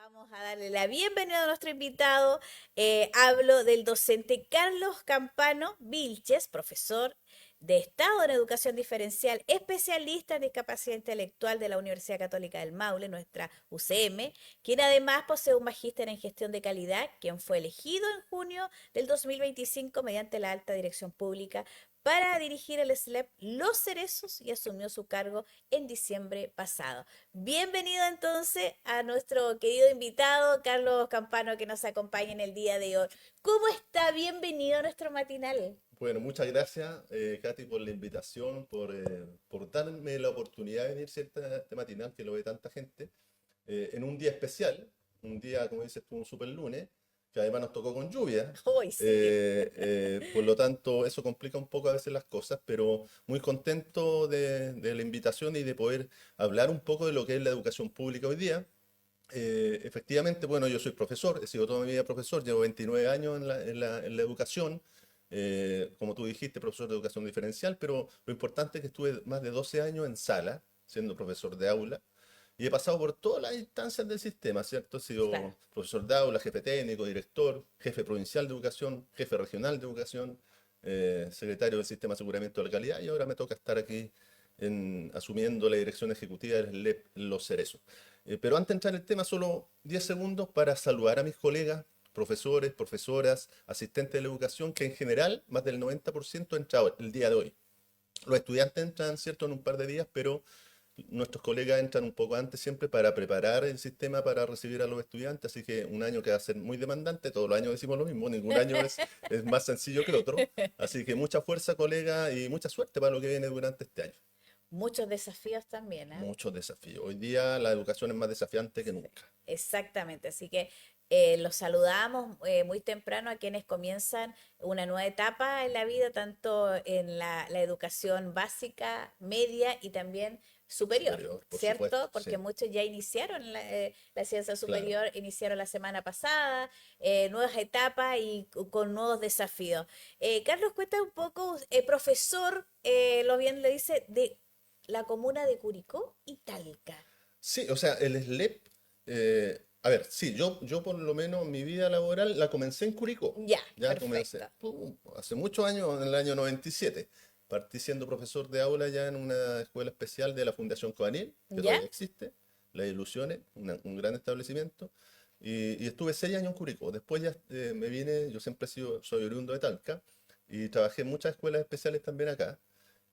Vamos a darle la bienvenida a nuestro invitado. Hablo del docente Carlos Campano Vilches, profesor de Estado en Educación Diferencial, especialista en discapacidad intelectual de la Universidad Católica del Maule, nuestra UCM, quien además posee un magíster en gestión de calidad, quien fue elegido en junio del 2025 mediante la alta dirección pública para dirigir el SLEP Los Cerezos y asumió su cargo en diciembre pasado. Bienvenido entonces a nuestro querido invitado, Carlos Campano, que nos acompaña en el día de hoy. ¿Cómo está? Bienvenido a nuestro matinal. Bueno, muchas gracias, Katy, por la invitación, por darme la oportunidad de venir a este matinal que lo ve tanta gente, en un día especial, un día, como dices tú, un super lunes, que además nos tocó con lluvia. Hoy sí. Por lo tanto, eso complica un poco a veces las cosas, pero muy contento de la invitación y de poder hablar un poco de lo que es la educación pública hoy día. Efectivamente, bueno, yo soy profesor, he sido toda mi vida profesor, llevo 29 años en la educación, como tú dijiste, profesor de educación diferencial, pero lo importante es que estuve más de 12 años en sala, siendo profesor de aula, y he pasado por todas las instancias del sistema, ¿cierto? He Claro. sido profesor de aula, jefe técnico, director, jefe provincial de educación, jefe regional de educación, secretario del Sistema de Aseguramiento de la Calidad, y ahora me toca estar aquí asumiendo la dirección ejecutiva del SLEP Los Cerezos. Pero antes de entrar en el tema, solo 10 segundos para saludar a mis colegas, profesores, profesoras, asistentes de la educación, que en general más del 90% han entrado el día de hoy. Los estudiantes entran, ¿cierto?, en un par de días, pero nuestros colegas entran un poco antes siempre para preparar el sistema para recibir a los estudiantes, así que un año que va a ser muy demandante, todos los años decimos lo mismo, ningún año es más sencillo que el otro, así que mucha fuerza, colega, y mucha suerte para lo que viene durante este año. Muchos desafíos también, ¿eh? Muchos desafíos. Hoy día la educación es más desafiante que Sí, nunca. exactamente, así que los saludamos muy temprano a quienes comienzan una nueva etapa en la vida, tanto en la educación básica, media y también superior, Superior, por supuesto, ¿cierto? Porque sí, muchos ya iniciaron la ciencia claro. superior, iniciaron la semana pasada, nuevas etapas y con nuevos desafíos. Carlos, cuenta un poco, profesor, lo bien le dice, de la comuna de Curicó y Talca. Sí, o sea, el SLEP, a ver, sí, yo por lo menos mi vida laboral la comencé en Curicó. Ya, Ya comencé, perfecto. hace muchos años, en el año 97. Partí siendo profesor de aula ya en una escuela especial de la Fundación Coanil, que ¿Ya? todavía existe, La Ilusiones, un gran establecimiento. Y estuve 6 años en Curicó. Después ya me vine, yo siempre soy oriundo de Talca, y trabajé en muchas escuelas especiales también acá.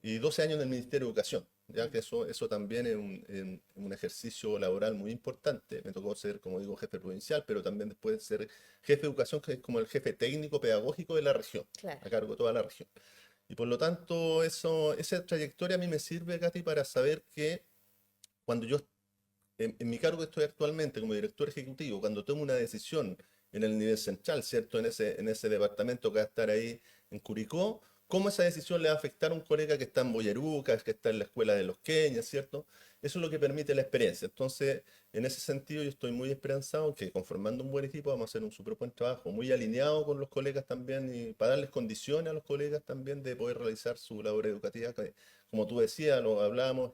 Y 12 años en el Ministerio de Educación, ya Mm. que eso también es un ejercicio laboral muy importante. Me tocó ser, como digo, jefe provincial, pero también después ser jefe de educación, que es como el jefe técnico pedagógico de la región, Claro. a cargo de toda la región. Y por lo tanto, esa trayectoria a mí me sirve, Katy, para saber que cuando yo, en mi cargo que estoy actualmente como director ejecutivo, cuando tomo una decisión en el nivel central, ¿cierto? En ese departamento que va a estar ahí en Curicó, cómo esa decisión le va a afectar a un colega que está en Boyerucas, que está en la escuela de los Queñas, ¿cierto? Eso es lo que permite la experiencia. Entonces, en ese sentido, yo estoy muy esperanzado que conformando un buen equipo vamos a hacer un súper buen trabajo, muy alineado con los colegas también y para darles condiciones a los colegas también de poder realizar su labor educativa, que, como tú decías, lo hablábamos,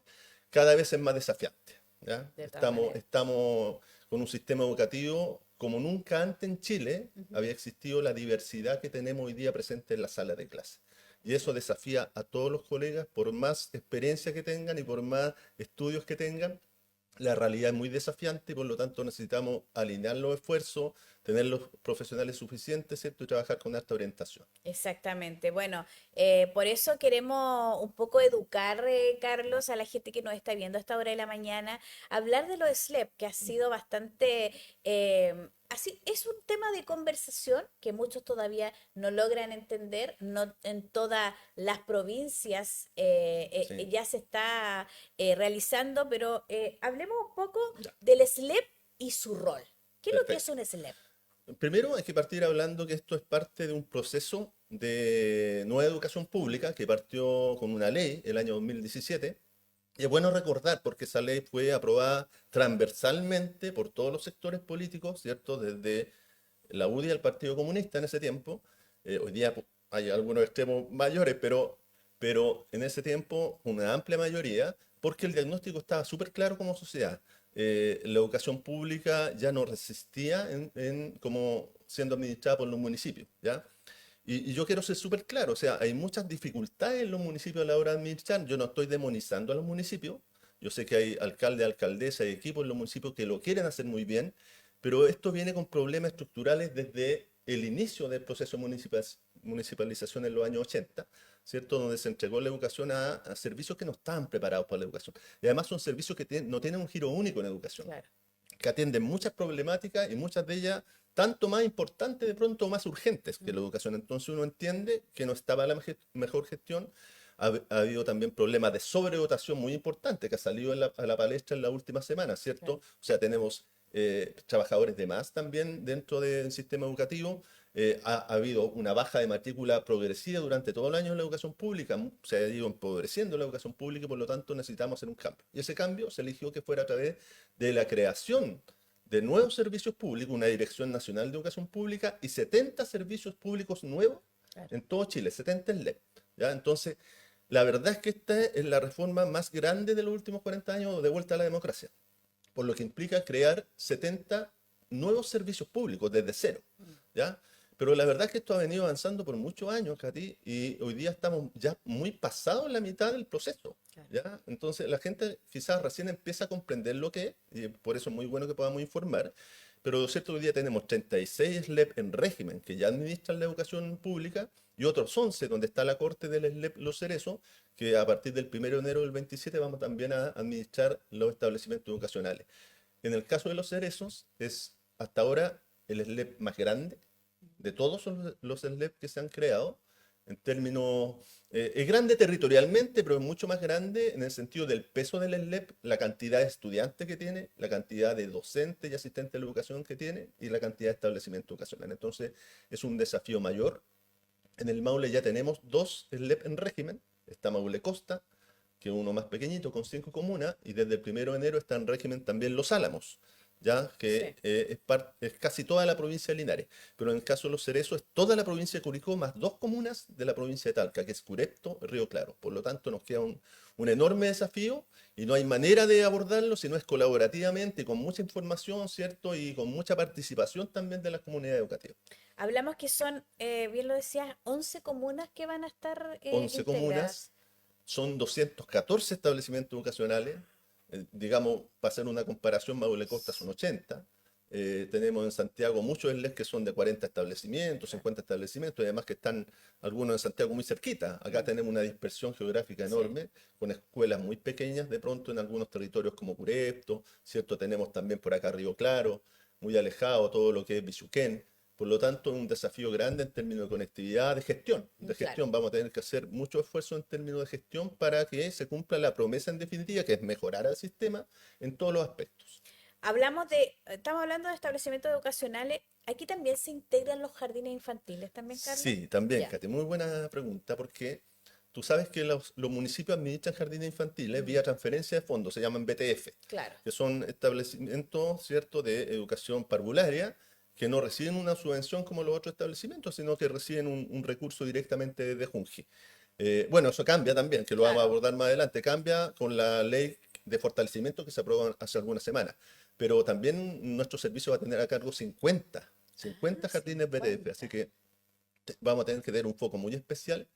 cada vez es más desafiante. ¿Ya? De todas maneras. Estamos con un sistema educativo como nunca antes en Chile Ujú. había existido la diversidad que tenemos hoy día presente en la sala de clase. Y eso desafía a todos los colegas, por más experiencia que tengan y por más estudios que tengan, la realidad es muy desafiante y por lo tanto necesitamos alinear los esfuerzos, tener los profesionales suficientes, ¿cierto? Y trabajar con alta orientación. Exactamente. Bueno, por eso queremos un poco educar, Carlos, a la gente que nos está viendo a esta hora de la mañana, hablar de lo de SLEP, que ha sido bastante, así, es un tema de conversación que muchos todavía no logran entender, no en todas las provincias Sí, ya se está realizando, pero hablemos un poco ya, del SLEP y su rol. ¿Qué es lo que es perfecto. un SLEP? Primero hay que partir hablando que esto es parte de un proceso de nueva educación pública que partió con una ley el año 2017. Y es bueno recordar porque esa ley fue aprobada transversalmente por todos los sectores políticos, ¿cierto? Desde la UDI al Partido Comunista en ese tiempo. Hoy día hay algunos extremos mayores, pero en ese tiempo una amplia mayoría, porque el diagnóstico estaba súper claro como sociedad. la educación pública ya no resistía como siendo administrada por los municipios, ¿ya? Y yo quiero ser súper claro, o sea, hay muchas dificultades en los municipios a la hora de administrar. Yo no estoy demonizando a los municipios. Yo sé que hay alcaldes, alcaldesas y equipos en los municipios que lo quieren hacer muy bien, pero esto viene con problemas estructurales desde el inicio del proceso de municipalización en los años 80, ¿cierto? Donde se entregó la educación a servicios que no estaban preparados para la educación. Y además son servicios que no tienen un giro único en educación, Claro. que atienden muchas problemáticas y muchas de ellas tanto más importantes de pronto, más urgentes que la educación. Entonces uno entiende que no estaba la mejor gestión. Ha habido también problemas de sobredotación muy importantes que ha salido a la palestra en la última semana, ¿cierto? Claro. O sea, tenemos trabajadores de más también dentro del sistema educativo. Ha habido una baja de matrícula progresiva durante todo el año en la educación pública. Se ha ido empobreciendo la educación pública y por lo tanto necesitamos hacer un cambio. Y ese cambio se eligió que fuera a través de la creación de nuevos servicios públicos, una Dirección Nacional de Educación Pública y 70 servicios públicos nuevos Claro. en todo Chile, 70 en ley. ¿Ya? Entonces, la verdad es que esta es la reforma más grande de los últimos 40 años de vuelta a la democracia, por lo que implica crear 70 nuevos servicios públicos desde cero, ¿ya? Pero la verdad es que esto ha venido avanzando por muchos años, Katy, y hoy día estamos ya muy pasados en la mitad del proceso, Claro. ¿ya? Entonces la gente quizás recién empieza a comprender lo que es, y por eso es muy bueno que podamos informar, pero lo cierto, hoy día tenemos 36 SLEP en régimen que ya administran la educación pública y otros 11 donde está la corte del SLEP Los Cerezos, que a partir del 1 de enero del 27 vamos también a administrar los establecimientos educacionales. En el caso de Los Cerezos es hasta ahora el SLEP más grande de todos los SLEP que se han creado. En términos, es grande territorialmente, pero es mucho más grande en el sentido del peso del SLEP, la cantidad de estudiantes que tiene, la cantidad de docentes y asistentes de la educación que tiene y la cantidad de establecimientos educacionales. Entonces, es un desafío mayor. En el Maule ya tenemos dos SLEP en régimen. Está Maule Costa, que es uno más pequeñito, con 5 comunas, y desde el 1 de enero está en régimen también Los Álamos, ya que Sí. es casi toda la provincia de Linares. Pero en el caso de Los Cerezos es toda la provincia de Curicó más 2 comunas de la provincia de Talca, que es Curepto y Río Claro. Por lo tanto, nos queda un enorme desafío y no hay manera de abordarlo si no es colaborativamente, con mucha información, ¿cierto? Y con mucha participación también de las comunidades educativas. Hablamos que son, bien lo decías, 11 comunas que van a estar 11 integradas. comunas, son 214 establecimientos educacionales, digamos, para hacer una comparación, Maule Costa son 80. Tenemos en Santiago muchos ESLES que son de 40 establecimientos, Claro. 50 establecimientos, y además que están algunos en Santiago muy cerquita. Acá Mm. tenemos una dispersión geográfica Sí. enorme, con escuelas muy pequeñas de pronto en algunos territorios como Curepto, ¿cierto? Tenemos también por acá Río Claro, muy alejado, todo lo que es Bichuquén. Por lo tanto, es un desafío grande en términos de conectividad, de gestión. De Claro. gestión vamos a tener que hacer mucho esfuerzo en términos de gestión para que se cumpla la promesa en definitiva, que es mejorar al sistema en todos los aspectos. Estamos hablando de establecimientos educacionales. Aquí también se integran los jardines infantiles, también, Carlos. Sí, también, Ya. Kate, muy buena pregunta, porque tú sabes que los municipios administran jardines infantiles Mm. vía transferencia de fondos, se llaman BTF, Claro. que son establecimientos, ¿cierto?, de educación parvularia, que no reciben una subvención como los otros establecimientos, sino que reciben un recurso directamente de Junji. Bueno, eso cambia también, que lo vamos a Claro. abordar más adelante, cambia con la ley de fortalecimiento que se aprobó hace algunas semanas, pero también nuestro servicio va a tener a cargo 50 Ah, jardines BTF, así 50. que vamos a tener que tener un foco muy especial.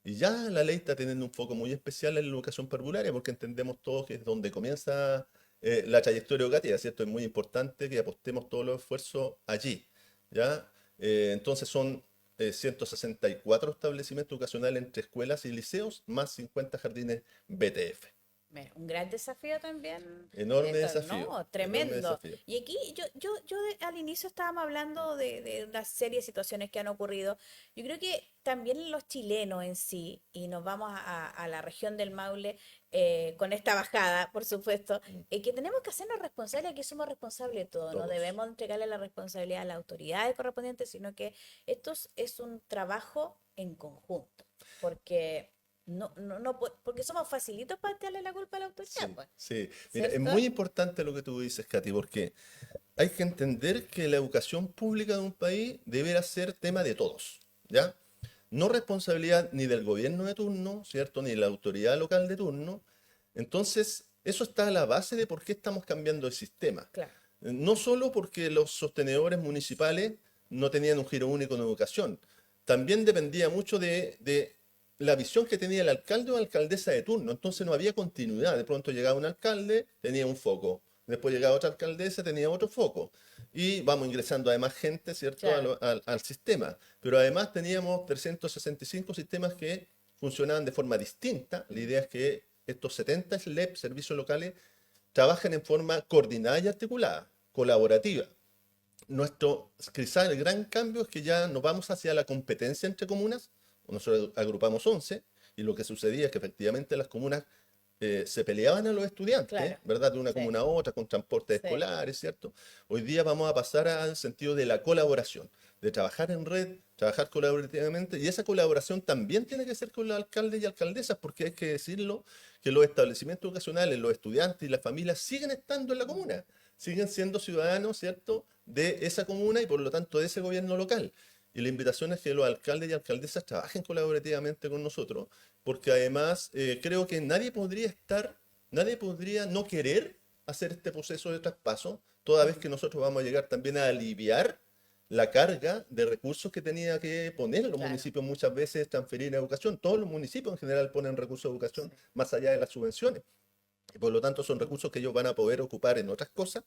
Y ya la ley está teniendo un foco muy especial en la educación parvularia, porque entendemos todos que es donde comienza la trayectoria educativa, ¿cierto? Es muy importante que apostemos todos los esfuerzos allí, ¿ya? Entonces son 164 establecimientos educacionales entre escuelas y liceos, más 50 jardines BTF. Mira, un gran desafío también Enorme esto, desafío, ¿no? enorme Tremendo. desafío. Y aquí al inicio estábamos hablando de una serie de situaciones que han ocurrido. Yo creo que también los chilenos en sí, y nos vamos a la región del Maule con esta bajada, por supuesto, Mm, que tenemos que hacernos responsables, aquí somos responsables de todo, no Todos. debemos entregarle la responsabilidad a las autoridades correspondientes, sino que es un trabajo en conjunto, porque porque somos facilitos para echarle la culpa a la autoridad, Sí, pues, sí. Mira, es ¿cierto? muy importante lo que tú dices, Katy, porque hay que entender que la educación pública de un país deberá ser tema de todos, ¿ya? No responsabilidad ni del gobierno de turno, ¿cierto? Ni de la autoridad local de turno. Entonces, Eso está a la base de por qué estamos cambiando el sistema. Claro, No solo porque los sostenedores municipales no tenían un giro único en educación, también dependía mucho de la visión que tenía el alcalde o alcaldesa de turno. Entonces no había continuidad. De pronto llegaba un alcalde, tenía un foco. Después llegaba otra alcaldesa, tenía otro foco. Y vamos ingresando además gente, ¿cierto?, claro, al sistema. Pero además teníamos 365 sistemas que funcionaban de forma distinta. La idea es que estos 70 SLEP, servicios locales, trabajan en forma coordinada y articulada, colaborativa. Nuestro quizá el gran cambio es que ya nos vamos hacia la competencia entre comunas. Nosotros agrupamos 11 y lo que sucedía es que efectivamente las comunas se peleaban a los estudiantes, claro, ¿verdad? De una sí, comuna a otra, con transportes sí, escolares, ¿cierto? Hoy día vamos a pasar al sentido de la colaboración, de trabajar en red, trabajar colaborativamente, y esa colaboración también tiene que ser con los alcaldes y alcaldesas, porque hay que decirlo, que los establecimientos educacionales, los estudiantes y las familias siguen estando en la comuna, siguen siendo ciudadanos, ¿cierto?, de esa comuna y por lo tanto de ese gobierno local. Y la invitación es que los alcaldes y alcaldesas trabajen colaborativamente con nosotros, porque además creo que nadie podría no querer hacer este proceso de traspaso, toda vez mm, que nosotros vamos a llegar también a aliviar la carga de recursos que tenía que poner los claro, municipios muchas veces transferir a educación. Todos los municipios en general ponen recursos de sí, educación más allá de las subvenciones. Y por lo tanto son mm, recursos que ellos van a poder ocupar en otras cosas,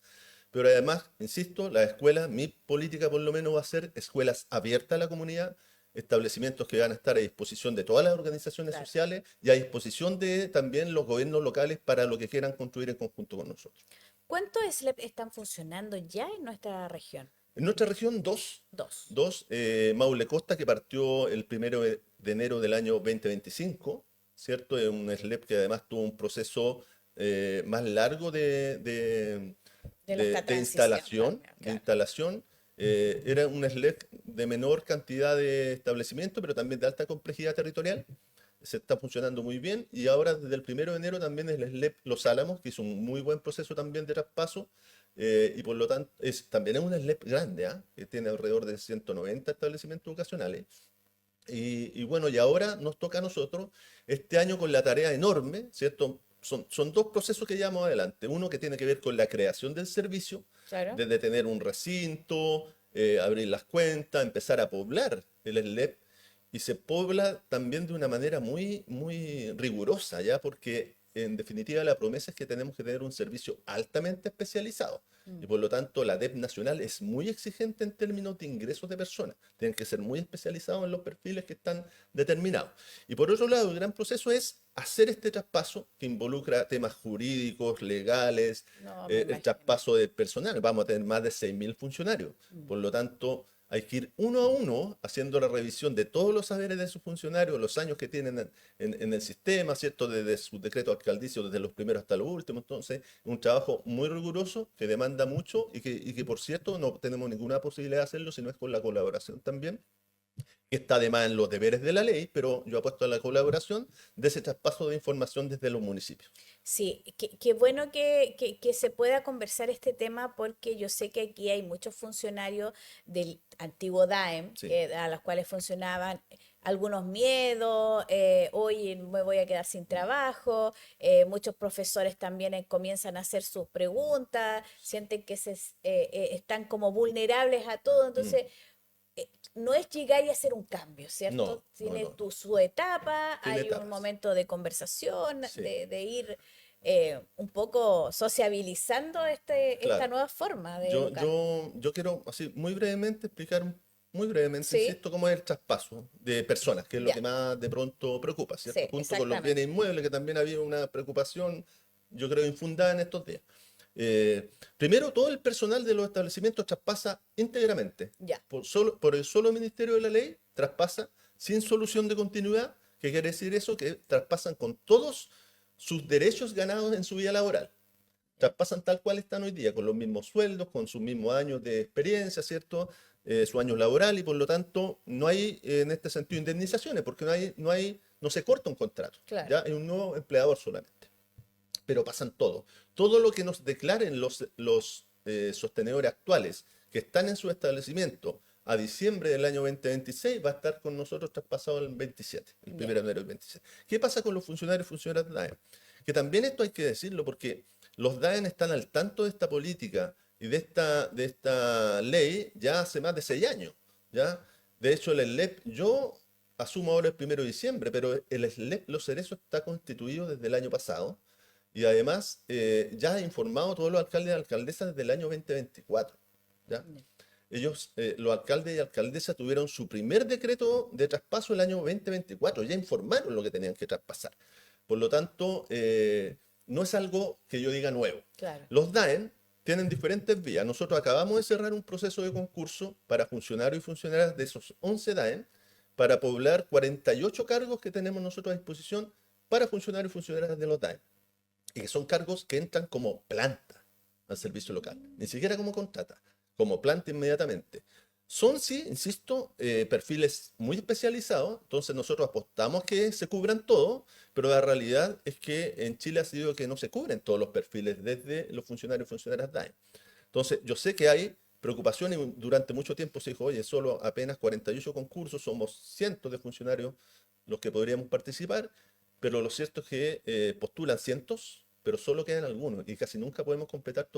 pero además, insisto, las escuelas, mi política por lo menos va a ser escuelas abiertas a la comunidad, establecimientos que van a estar a disposición de todas las organizaciones claro. sociales y a disposición de también los gobiernos locales para lo que quieran construir en conjunto con nosotros. ¿Cuántos SLEP están funcionando ya en nuestra región? En nuestra región, Dos. Maule Costa, que partió el 1 de enero del año 2025, ¿cierto? Es un SLEP que además tuvo un proceso más largo De los de transición, instalación, claro. era un SLEC de menor cantidad de establecimiento, pero también de alta complejidad territorial. Se está funcionando muy bien y ahora desde el 1 de enero también es el SLEP Los Álamos, que hizo un muy buen proceso también de traspaso y por lo tanto también es un SLEP grande, ¿ah? Que tiene alrededor de 190 establecimientos educacionales. Y bueno, y ahora nos toca a nosotros este año con la tarea enorme, ¿cierto? Son dos procesos que llevamos adelante. Uno que tiene que ver con la creación del servicio, Claro. desde tener un recinto, abrir las cuentas, empezar a poblar el SLEP. Y se pobla también de una manera muy, muy rigurosa, ¿ya? Porque en definitiva la promesa es que tenemos que tener un servicio altamente especializado. Y Mm. por lo tanto, la DEP nacional es muy exigente en términos de ingresos de personas. Tienen que ser muy especializados en los perfiles que están determinados. Y por otro lado, el gran proceso es hacer este traspaso que involucra temas jurídicos, legales, No, me el imagino. traspaso de personal. Vamos a tener más de 6.000 funcionarios. Mm. Por lo tanto, hay que ir uno a uno haciendo la revisión de todos los saberes de sus funcionarios, los años que tienen en el sistema, ¿cierto? Desde su decreto alcaldicio, desde los primeros hasta los últimos. Entonces, un trabajo muy riguroso que demanda mucho y que, por cierto, no tenemos ninguna posibilidad de hacerlo si no es con la colaboración también, que está además en los deberes de la ley, pero yo apuesto a la colaboración de ese traspaso de información desde los municipios. Sí, qué bueno que se pueda conversar este tema porque yo sé que aquí hay muchos funcionarios del antiguo DAEM Sí. a los cuales funcionaban algunos miedos, hoy me voy a quedar sin trabajo, muchos profesores también comienzan a hacer sus preguntas, sienten que están como vulnerables a todo, Mm. entonces no es llegar y hacer un cambio, ¿cierto? No, no, Tiene no. su etapa, Tiene hay un etapas. momento de conversación, Sí, de ir un poco sociabilizando esta claro. nueva forma de Yo, educar. yo, yo quiero así muy brevemente explicar, muy brevemente, Sí, insisto, cómo es el traspaso de personas, que es lo ya, que más de pronto preocupa, ¿cierto? sí, Junto con los bienes exactamente. inmuebles, que también había una preocupación, yo creo, infundada en estos días. Primero, todo el personal de los establecimientos traspasa íntegramente. Ya, Por el solo Ministerio de la Ley, traspasa sin solución de continuidad. ¿Qué quiere decir eso? Que traspasan con todos sus derechos ganados en su vida laboral. ya, Traspasan tal cual están hoy día, con los mismos sueldos, con sus mismos años de experiencia, ¿cierto? Su año laboral y por lo tanto no hay en este sentido indemnizaciones, porque no se corta un contrato, claro, ¿ya? Hay un nuevo empleador solamente. Pero pasan todo. Todo lo que nos declaren los sostenedores actuales que están en su establecimiento a diciembre del año 2026 va a estar con nosotros traspasado el 27, el ya, 1 de enero del 27. ¿Qué pasa con los funcionarios y funcionarias de la AE? Que también esto hay que decirlo porque los DAEN están al tanto de esta política y de esta ley ya hace más de 6 años, ¿ya? De hecho, el SLEP, yo asumo ahora el 1 de diciembre, pero el SLEP Los Cerezos está constituido desde el año pasado y además ya ha informado a todos los alcaldes y alcaldesas desde el año 2024, ¿ya? Ellos, los alcaldes y alcaldesas tuvieron su primer decreto de traspaso el año 2024, ya informaron lo que tenían que traspasar. Por lo tanto, no es algo que yo diga nuevo. Claro. Los DAEN tienen diferentes vías. Nosotros acabamos de cerrar un proceso de concurso para funcionarios y funcionarias de esos 11 DAEN para poblar 48 cargos que tenemos nosotros a disposición para funcionarios y funcionarias de los DAEN. Y que son cargos que entran como planta al servicio local, ni siquiera como contrata, como planta inmediatamente. Son, sí, insisto, perfiles muy especializados, entonces nosotros apostamos que se cubran todos, pero la realidad es que en Chile ha sido que no se cubren todos los perfiles desde los funcionarios y funcionarias DAE. Entonces, yo sé que hay preocupación y durante mucho tiempo se dijo, oye, solo apenas 48 concursos, somos cientos de funcionarios los que podríamos participar, pero lo cierto es que postulan cientos, pero solo quedan algunos y casi nunca podemos completar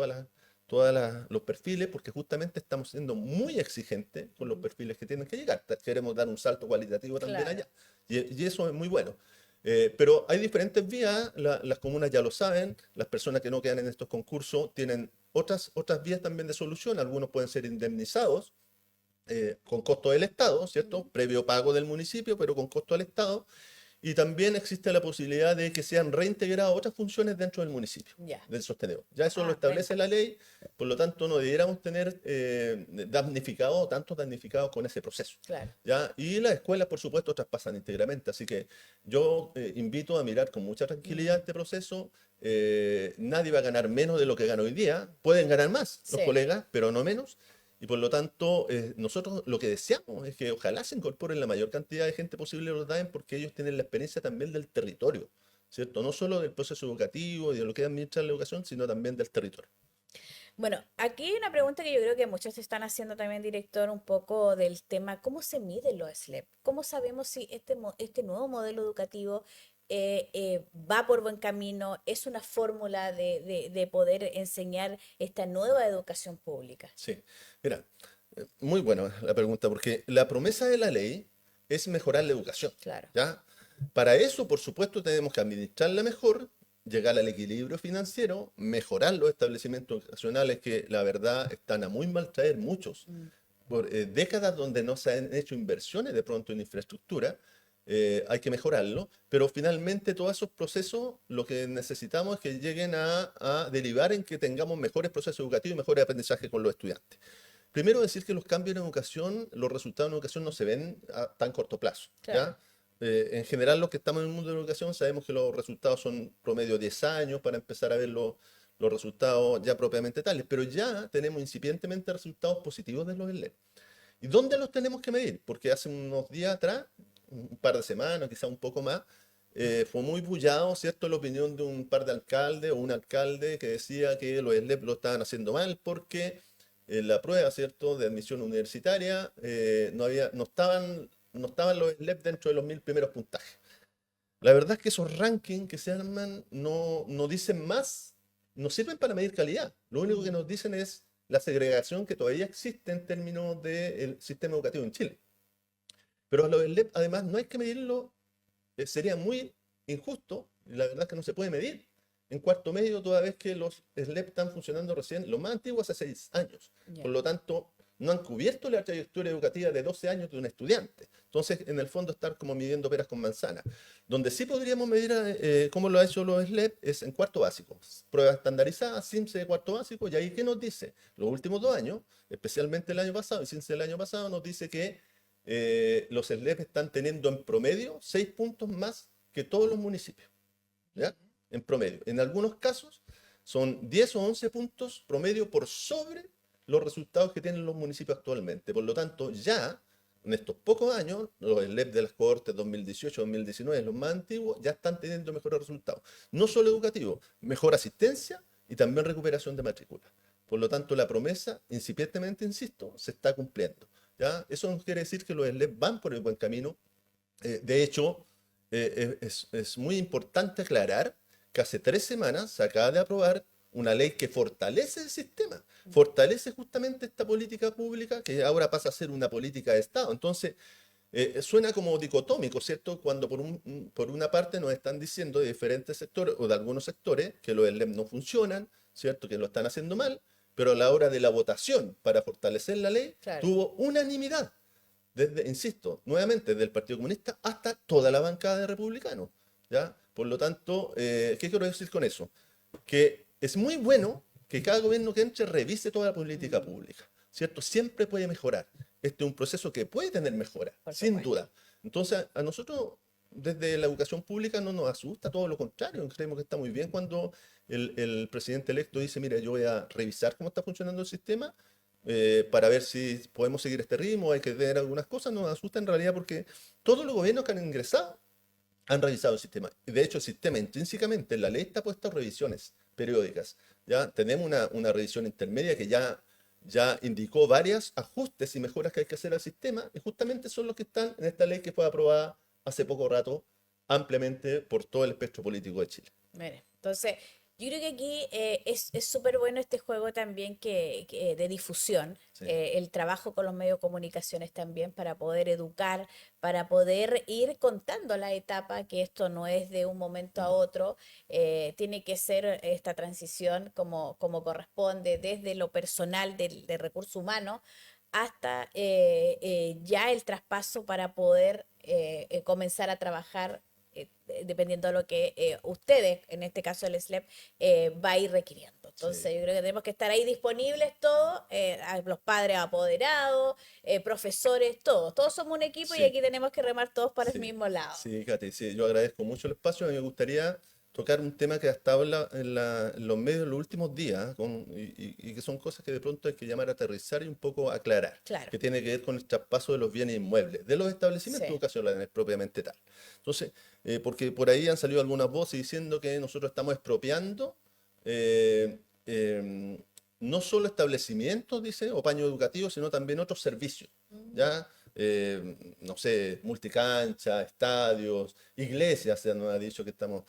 los perfiles porque justamente estamos siendo muy exigentes con los perfiles que tienen que llegar. Queremos dar un salto cualitativo también Claro. allá y eso es muy bueno. Pero hay diferentes vías, las comunas ya lo saben, las personas que no quedan en estos concursos tienen otras vías también de solución, algunos pueden ser indemnizados con costo del Estado, ¿cierto? Previo pago del municipio, pero con costo del Estado. Y también existe la posibilidad de que sean reintegradas otras funciones dentro del municipio, Ya. del sostenedor. Ya eso lo Bueno, establece la ley, por lo tanto no debiéramos tener damnificados, tantos damnificados con ese proceso. claro. ¿Ya? Y las escuelas, por supuesto, traspasan íntegramente. Así que yo invito a mirar con mucha tranquilidad este proceso. Nadie va a ganar menos de lo que gana hoy día. Pueden ganar más los Sí. colegas, pero no menos. Y por lo tanto, nosotros lo que deseamos es que ojalá se incorporen la mayor cantidad de gente posible a los DAEM porque ellos tienen la experiencia también del territorio, ¿cierto? No solo del proceso educativo y de lo que administra la educación, sino también del territorio. Bueno, aquí hay una pregunta que yo creo que muchos se están haciendo también, director, un poco del tema, ¿cómo se miden los SLEP? ¿Cómo sabemos si este nuevo modelo educativo va por buen camino? ¿Es una fórmula de poder enseñar esta nueva educación pública? Sí, mira, muy buena la pregunta porque la promesa de la ley es mejorar la educación, Claro. ¿ya? Para eso, por supuesto, tenemos que administrarla mejor, llegar al equilibrio financiero, mejorar los establecimientos educacionales que la verdad están a muy mal traer muchos Mm. por décadas donde no se han hecho inversiones de pronto en infraestructura, hay que mejorarlo, pero finalmente todos esos procesos lo que necesitamos es que lleguen a derivar en que tengamos mejores procesos educativos y mejores aprendizajes con los estudiantes. Primero decir que los cambios en educación, los resultados en educación no se ven a tan corto plazo, Claro. ¿ya? En general los que estamos en el mundo de la educación sabemos que los resultados son promedio 10 años para empezar a ver los resultados ya propiamente tales, pero ya tenemos incipientemente resultados positivos de los ELEP. ¿Y dónde los tenemos que medir? Porque hace unos días atrás, un par de semanas, quizá un poco más, fue muy bullado, ¿cierto?, la opinión de un par de alcaldes o un alcalde que decía que los SLEP lo estaban haciendo mal porque en la prueba, ¿cierto?, de admisión universitaria no estaban los SLEP dentro de los 1000 primeros puntajes. La verdad es que esos rankings que se arman no dicen más, no sirven para medir calidad. Lo único que Mm. nos dicen es la segregación que todavía existe en términos del sistema educativo en Chile. Pero a los SLEP, además, no hay que medirlo, sería muy injusto, y la verdad es que no se puede medir en cuarto medio toda vez que los SLEP están funcionando recién, los más antiguos hace 6 años. Ya. Por lo tanto, no han cubierto la trayectoria educativa de 12 años de un estudiante. Entonces, en el fondo, estar como midiendo peras con manzanas. Donde sí podríamos medir cómo lo ha hecho los SLEP es en cuarto básico. Pruebas estandarizadas, CIMSE de cuarto básico, y ahí ¿qué nos dice? Los últimos 2 años, especialmente el año pasado, y CIMSE del año pasado, nos dice que los SLEP están teniendo en promedio 6 puntos más que todos los municipios, ¿ya? En promedio. En algunos casos son 10 o 11 puntos promedio por sobre los resultados que tienen los municipios actualmente. Por lo tanto, ya en estos pocos años, los SLEP de las cohortes 2018-2019, los más antiguos, ya están teniendo mejores resultados. No solo educativos, mejor asistencia y también recuperación de matrícula. Por lo tanto, la promesa, incipientemente, insisto, se está cumpliendo, ¿ya? Eso no quiere decir que los SLEP van por el buen camino. De hecho, es muy importante aclarar que hace 3 semanas se acaba de aprobar una ley que fortalece el sistema, fortalece justamente esta política pública que ahora pasa a ser una política de Estado. Entonces, suena como dicotómico, ¿cierto? Cuando por una parte nos están diciendo de diferentes sectores o de algunos sectores que los SLEP no funcionan, ¿cierto? Que lo están haciendo mal, pero a la hora de la votación para fortalecer la ley, Claro. tuvo unanimidad, desde, insisto, nuevamente, desde el Partido Comunista hasta toda la bancada de republicanos, ¿ya? Por lo tanto, ¿qué quiero decir con eso? Que es muy bueno que cada gobierno que entre revise toda la política pública, ¿cierto? Siempre puede mejorar. Este es un proceso que puede tener mejora, Por sin supuesto. duda. Entonces, a nosotros, desde la educación pública, no nos asusta, todo lo contrario. Creemos que está muy bien cuando el presidente electo dice, mira, yo voy a revisar cómo está funcionando el sistema para ver si podemos seguir este ritmo, hay que ver algunas cosas. No nos asusta en realidad porque todos los gobiernos que han ingresado han revisado el sistema. De hecho, el sistema intrínsecamente en la ley está puesto a revisiones periódicas. Ya tenemos una revisión intermedia que ya indicó varios ajustes y mejoras que hay que hacer al sistema, y justamente son los que están en esta ley que fue aprobada hace poco rato ampliamente por todo el espectro político de Chile. Mire, entonces, yo creo que aquí es súper bueno este juego también de difusión, Sí. el trabajo con los medios de comunicaciones también para poder educar, para poder ir contando la etapa, que esto no es de un momento a Mm. otro, tiene que ser esta transición como corresponde, desde lo personal del recurso humano hasta ya el traspaso para poder comenzar a trabajar dependiendo de lo que ustedes, en este caso el SLEP, va a ir requiriendo. Sí, Entonces, yo creo que tenemos que estar ahí disponibles todos, los padres apoderados, profesores, todos somos un equipo y sí. aquí tenemos que remar todos para el Sí, mismo lado. sí, Katy, sí, yo agradezco mucho el espacio. A mí me gustaría tocar un tema que ha estado en los medios en los últimos días y que son cosas que de pronto hay que llamar a aterrizar y un poco aclarar, Claro, que tiene que ver con el traspaso de los bienes inmuebles, de los establecimientos sí, educacionales propiamente tal. Entonces, porque por ahí han salido algunas voces diciendo que nosotros estamos expropiando eh, em, no solo establecimientos, dice, o paños educativos, sino también otros servicios, ¿ya? No sé, multicancha, estadios, iglesias, se nos ha dicho que estamos.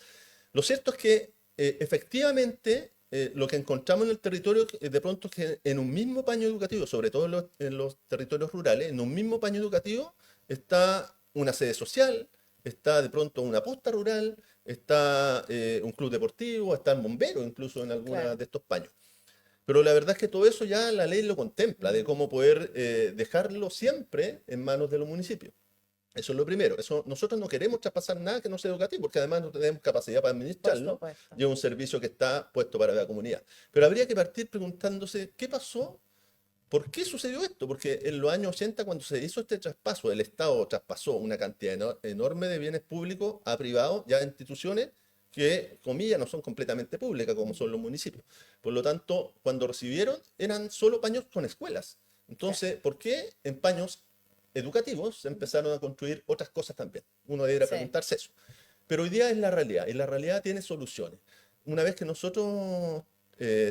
Lo cierto es que efectivamente lo que encontramos en el territorio de pronto es que en un mismo paño educativo, sobre todo en los territorios rurales, en un mismo paño educativo está una sede social, está de pronto una posta rural, está un club deportivo, están bomberos incluso en algunos claro. de estos paños. Pero la verdad es que todo eso ya la ley lo contempla, de cómo poder dejarlo siempre en manos de los municipios. Eso es lo primero. Eso, nosotros no queremos traspasar nada que no sea educativo, porque además no tenemos capacidad para Por administrarlo, supuesto. y es un servicio que está puesto para la comunidad. Pero habría que partir preguntándose qué pasó, por qué sucedió esto, porque en los años 80, cuando se hizo este traspaso, el Estado traspasó una cantidad enorme de bienes públicos a privados, ya a instituciones que, comillas, no son completamente públicas, como son los municipios. Por lo tanto, cuando recibieron, eran solo paños con escuelas. Claro. Entonces, ¿por qué en paños educativos se empezaron a construir otras cosas también? Uno debería Sí, preguntarse eso. Pero hoy día es la realidad, y la realidad tiene soluciones. Una vez que nosotros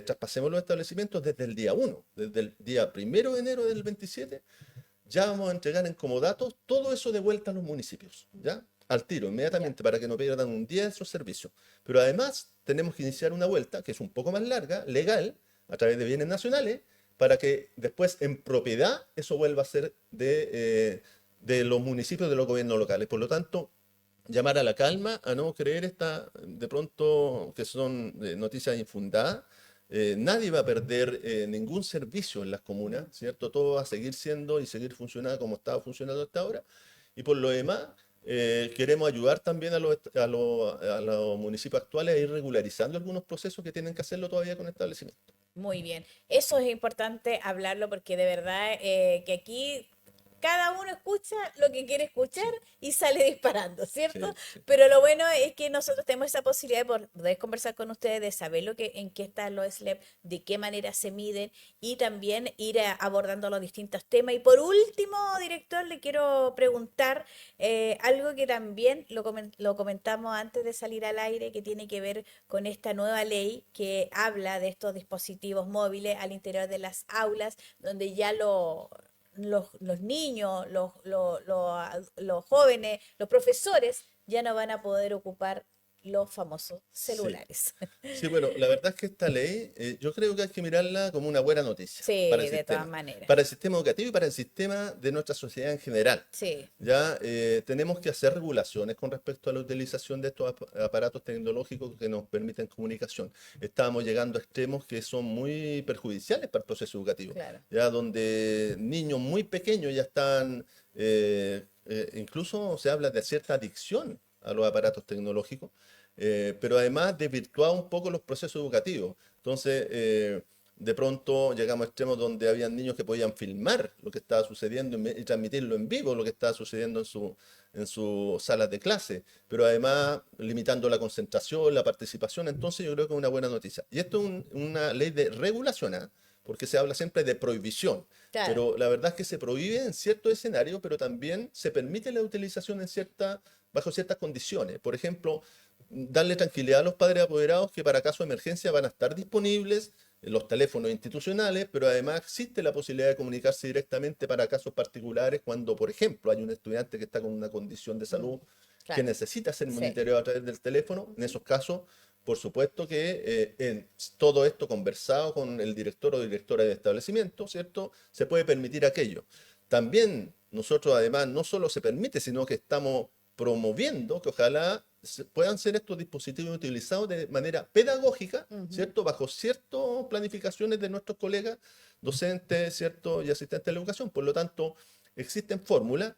traspasemos los establecimientos desde el día 1, desde el día 1 de enero del 27, ya vamos a entregar en comodatos todo eso de vuelta a los municipios, ¿ya? Al tiro, ya. inmediatamente, para que no pierdan un día de esos servicios. Pero además tenemos que iniciar una vuelta, que es un poco más larga, legal, a través de bienes nacionales, para que después en propiedad eso vuelva a ser de los municipios, de los gobiernos locales. Por lo tanto, llamar a la calma, a no creer de pronto que son noticias infundadas. Nadie va a perder ningún servicio en las comunas, ¿cierto? Todo va a seguir siendo y seguir funcionando como estaba funcionando hasta ahora. Y por lo demás, queremos ayudar también a los municipios actuales a ir regularizando algunos procesos que tienen que hacerlo todavía con establecimientos. Muy bien. Eso es importante hablarlo porque de verdad que aquí cada uno escucha lo que quiere escuchar Sí, y sale disparando, ¿cierto? sí, sí. Pero lo bueno es que nosotros tenemos esa posibilidad de poder conversar con ustedes, de saber en qué están los SLEP, de qué manera se miden y también ir abordando los distintos temas. Y por último, director, le quiero preguntar algo que también lo comentamos antes de salir al aire, que tiene que ver con esta nueva ley que habla de estos dispositivos móviles al interior de las aulas, donde ya los niños, los jóvenes, los profesores ya no van a poder ocupar los famosos Sí. celulares. Sí, bueno, la verdad es que esta ley yo creo que hay que mirarla como una buena noticia para el Sí, de todas sistema, maneras. para el sistema educativo y para el sistema de nuestra sociedad en general. Sí, Ya tenemos que hacer regulaciones con respecto a la utilización de estos aparatos tecnológicos que nos permiten comunicación. Estamos llegando a extremos que son muy perjudiciales para el proceso educativo, claro. ya donde niños muy pequeños ya están, incluso se habla de cierta adicción a los aparatos tecnológicos, pero además desvirtuaba un poco los procesos educativos. Entonces, de pronto llegamos a extremos donde había niños que podían filmar lo que estaba sucediendo y transmitirlo en vivo, lo que estaba sucediendo en sus salas de clase, pero además limitando la concentración, la participación. Entonces, yo creo que es una buena noticia. Y esto es una ley de regulación, ¿ah? Porque se habla siempre de prohibición. Claro. Pero la verdad es que se prohíbe en ciertos escenarios, pero también se permite la utilización bajo ciertas condiciones. Por ejemplo, darle tranquilidad a los padres apoderados que para caso de emergencia van a estar disponibles en los teléfonos institucionales, pero además existe la posibilidad de comunicarse directamente para casos particulares cuando, por ejemplo, hay un estudiante que está con una condición de Mm, salud que claro. necesita ser Sí. monitoreado a través del teléfono. En Ujú. esos casos, por supuesto que en todo esto conversado con el director o directora del establecimiento, ¿cierto? Se puede permitir aquello. También nosotros además no solo se permite, sino que estamos promoviendo que ojalá puedan ser estos dispositivos utilizados de manera pedagógica, Ujú. ¿cierto? Bajo ciertas planificaciones de nuestros colegas docentes, ¿cierto? Y asistentes de la educación. Por lo tanto, existen fórmulas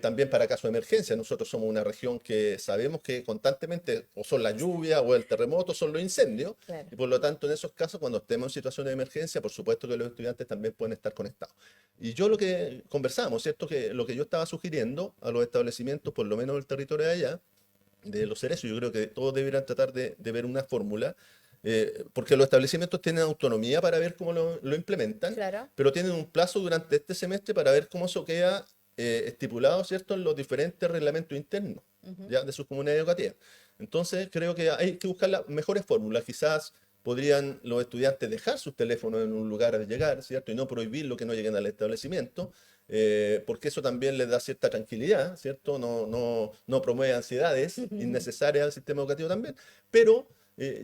también para casos de emergencia. Nosotros somos una región que sabemos que constantemente o son las lluvias o el terremoto, son los incendios, Claro. y por lo tanto en esos casos cuando estemos en situación de emergencia, por supuesto que los estudiantes también pueden estar conectados. Y yo lo que conversamos, ¿cierto? Que lo que yo estaba sugiriendo a los establecimientos, por lo menos del territorio de allá, de los cerezos, yo creo que todos deberían tratar de ver una fórmula, porque los establecimientos tienen autonomía para ver cómo lo implementan, Claro. pero tienen un plazo durante este semestre para ver cómo eso queda estipulado, ¿cierto?, en los diferentes reglamentos internos, Ujú. ¿ya?, de sus comunidades educativas. Entonces, creo que hay que buscar las mejores fórmulas. Quizás podrían los estudiantes dejar sus teléfonos en un lugar al llegar, ¿cierto?, y no prohibir lo que no lleguen al establecimiento, porque eso también les da cierta tranquilidad, ¿cierto? No promueve ansiedades innecesarias al sistema educativo también, pero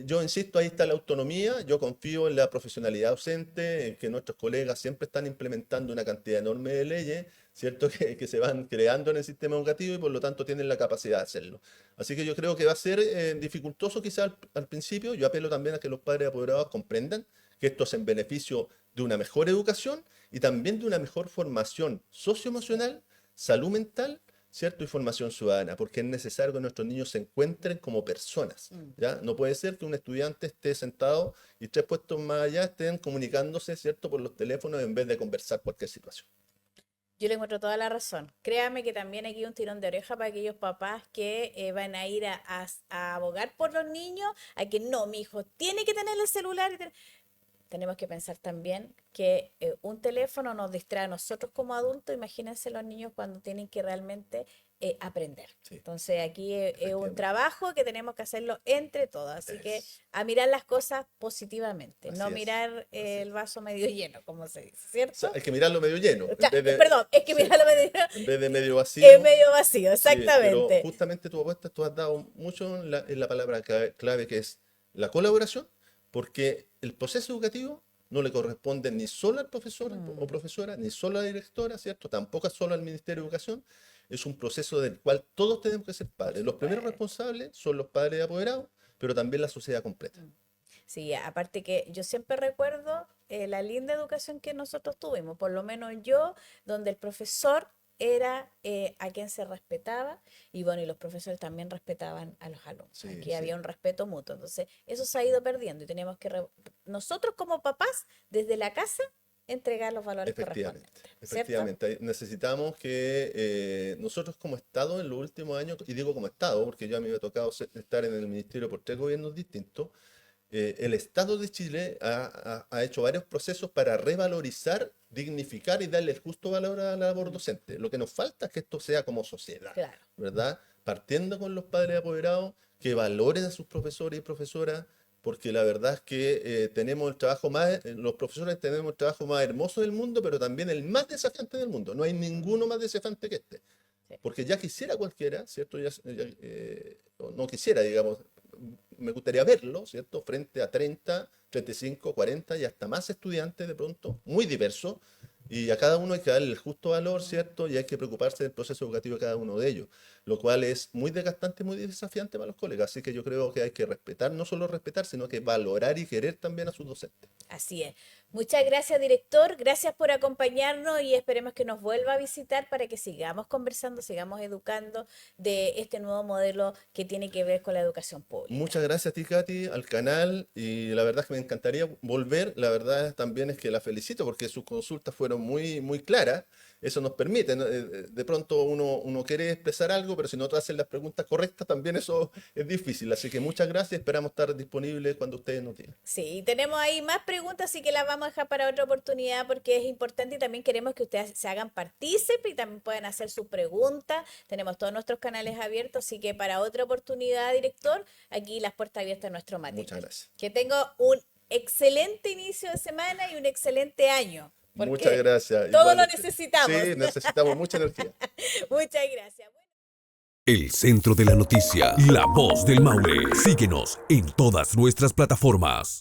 yo insisto, ahí está la autonomía, yo confío en la profesionalidad docente, en que nuestros colegas siempre están implementando una cantidad enorme de leyes, ¿cierto? Que se van creando en el sistema educativo y por lo tanto tienen la capacidad de hacerlo. Así que yo creo que va a ser dificultoso quizás al principio. Yo apelo también a que los padres apoderados comprendan que esto es en beneficio de una mejor educación y también de una mejor formación Sí. socioemocional, salud mental, ¿cierto? Y formación ciudadana, porque es necesario que nuestros niños se encuentren como personas, Mm. ¿ya? No puede ser que un estudiante esté sentado y tres puestos más allá estén comunicándose, ¿cierto? Por los teléfonos en vez de conversar cualquier situación. Yo le encuentro toda la razón. Créame que también aquí hay un tirón de oreja para aquellos papás que van a ir a abogar por los niños, a que no, mi hijo tiene que tener el celular. Tenemos que pensar también que un teléfono nos distrae a nosotros como adultos. Imagínense los niños cuando tienen que realmente aprender. Sí, Entonces aquí es un efectivamente. trabajo que tenemos que hacerlo entre todos. Así que Es, a mirar las cosas positivamente, no así es, mirar así el es. vaso medio lleno, como se dice, O sea, ¿cierto? hay que mirarlo medio lleno, O sea, perdón, es que sí, mirarlo medio lleno en vez de medio es vacío. medio vacío, Sí, pero exactamente. justamente tu apuesta, tú has dado mucho en la palabra clave que es la colaboración, porque el proceso educativo no le corresponde ni solo al profesor o Mm, profesora, ni solo a la directora, ¿cierto? Tampoco solo al Ministerio de Educación. Es un proceso del cual todos tenemos que ser por padres. Los primeros supuesto. responsables son los padres apoderados, pero también la sociedad completa. Mm. Sí, aparte que yo siempre recuerdo la linda educación que nosotros tuvimos, por lo menos yo, donde el profesor era a quien se respetaba y bueno, y los profesores también respetaban a los alumnos. Sí, Aquí sí. había un respeto mutuo. Entonces, eso se ha ido perdiendo y tenemos que, nosotros como papás, desde la casa, entregar los valores Efectivamente, correspondientes, ¿cierto? efectivamente. Necesitamos que nosotros como Estado en los últimos años, y digo como Estado, porque yo a mí me ha tocado estar en el ministerio por tres gobiernos distintos, el Estado de Chile ha hecho varios procesos para revalorizar, dignificar y darle el justo valor a la labor Mm, docente. Lo que nos falta es que esto sea como sociedad, claro. ¿verdad? Partiendo con los padres apoderados, que valoren a sus profesores y profesoras, porque la verdad es que tenemos el trabajo más, los profesores tenemos el trabajo más hermoso del mundo, pero también el más desafiante del mundo. No hay Mm, ninguno más desafiante que este. Porque ya quisiera cualquiera, ¿cierto? O no quisiera, digamos, me gustaría verlo, ¿cierto? Frente a 30, 35, 40 y hasta más estudiantes de pronto, muy diversos, y a cada uno hay que darle el justo valor, ¿cierto? Y hay que preocuparse del proceso educativo de cada uno de ellos, lo cual es muy desgastante, muy desafiante para los colegas. Así que yo creo que hay que respetar, no solo respetar, sino que valorar y querer también a sus docentes. Así es. Muchas gracias, director. Gracias por acompañarnos y esperemos que nos vuelva a visitar para que sigamos conversando, sigamos educando de este nuevo modelo que tiene que ver con la educación pública. Muchas gracias a ti, Katy, al canal, y la verdad es que me encantaría volver. La verdad también es que la felicito porque sus consultas fueron muy, muy claras. Eso nos permite, ¿no? De pronto uno quiere expresar algo, pero si no te hacen las preguntas correctas, también eso es difícil. Así que muchas gracias, esperamos estar disponibles cuando ustedes nos digan. Sí, tenemos ahí más preguntas, así que las vamos a dejar para otra oportunidad porque es importante y también queremos que ustedes se hagan partícipes y también puedan hacer sus preguntas. Tenemos todos nuestros canales abiertos, así que para otra oportunidad, director, aquí las puertas abiertas en nuestro Muchas matinal. gracias. Que tenga un excelente inicio de semana y un excelente año, Muchas porque gracias. todo lo Igualmente. Sí, necesitamos. necesitamos mucha energía. Muchas gracias. El centro de la noticia, la voz del Maule. Síguenos en todas nuestras plataformas.